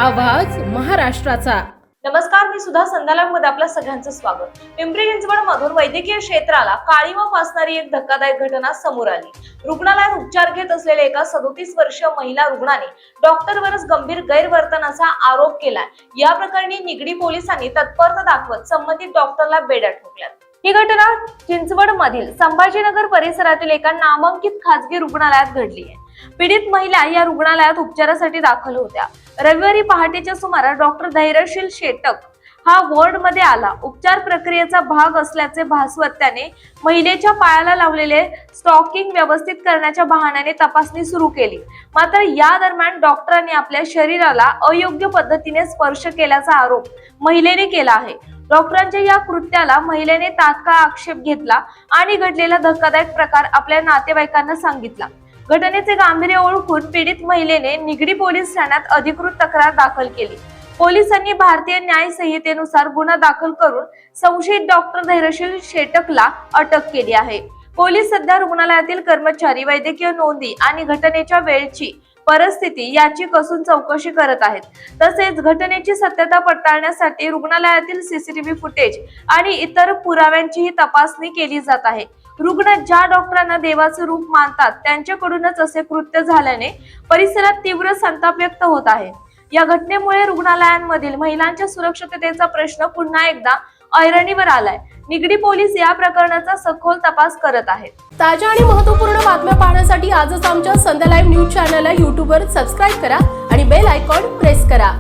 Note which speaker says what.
Speaker 1: आवाज महाराष्ट्राचा।
Speaker 2: नमस्कार, मी सुद्धा संध्यालामध्ये आपल्या सगळ्यांचं स्वागत। पिंपरी चिंचवड मधून वैद्यकीय क्षेत्राला काळीमा फासणारी एक धक्कादायक घटना समोर आली। रुग्णालयात उपचार घेत असलेल्या एका 37 वर्षीय महिला रुग्णाने डॉक्टरवरच गंभीर गैरवर्तनाचा आरोप केला। या प्रकरणी निगडी पोलिसांनी तत्परता दाखवत संबंधित डॉक्टरला बेड्या ठोकल्यात। ही घटना चिंचवड मधील संभाजीनगर परिसरातील एका नामांकित खासगी रुग्णालयात घडली आहे। पीडित महिला या रुग्णालयात उपचारासाठी दाखल होत्या। रविवारी पहाटेच्या सुमारास डॉक्टर धैर्यशील शेटक हा वॉर्ड मध्ये आला। उपचार प्रक्रियेचा भाग असल्याचे भासवत त्याने महिलेच्या पायाला लावलेले स्टॉकिंग व्यवस्थित करण्याच्या बहाण्याने तपासणी सुरू केली। मात्र या दरम्यान डॉक्टरांनी आपल्या शरीराला अयोग्य पद्धतीने स्पर्श केल्याचा आरोप महिलेने केला आहे। डॉक्टरांच्या या कृत्याला महिलेने तात्काळ आक्षेप घेतला आणि घडलेला धक्कादायक प्रकार आपल्या नातेवाईकांना सांगितला। घटनेचे गांभीर्य ओळखून पीडित महिलेने निगडी पोलीस ठाण्यात अधिकृत तक्रार दाखल केली। पोलिसांनी भारतीय न्याय संहितेनुसार गुन्हा दाखल करून संशयित डॉक्टर धैर्यशील शेटकला अटक केली आहे। पोलीस सध्या रुग्णालयातील कर्मचारी, वैद्यकीय नोंदी आणि घटनेच्या वेळची परिस्थिती याची कसून चौकशी करत आहेत। तसेच घटनेची सत्यता पडताळण्यासाठी रुग्णालयातील सीसीटीव्ही फुटेज आणि इतर पुराव्यांचीही तपासणी केली जात आहे। रुग्ण ज्या डॉक्टरांना देवाचे रूप मानतात त्यांच्याकडूनच असे कृत्य झाल्याने परिसरात तीव्र संताप व्यक्त होत आहे। या घटनेमुळे रुग्णालयांमधील महिलांच्या सुरक्षिततेचा प्रश्न पुन्हा एकदा ऐरणीवर आलाय। निगडी पोलीस या प्रकरणाचा सखोल तपास करत आहेत।
Speaker 1: ताज्या आणि महत्त्वपूर्ण बातम्या पाहण्यासाठी आजच आमच्या संध्या लाईव्ह न्यूज चॅनलला YouTube वर सबस्क्राईब करा आणि बेल आयकॉन प्रेस करा।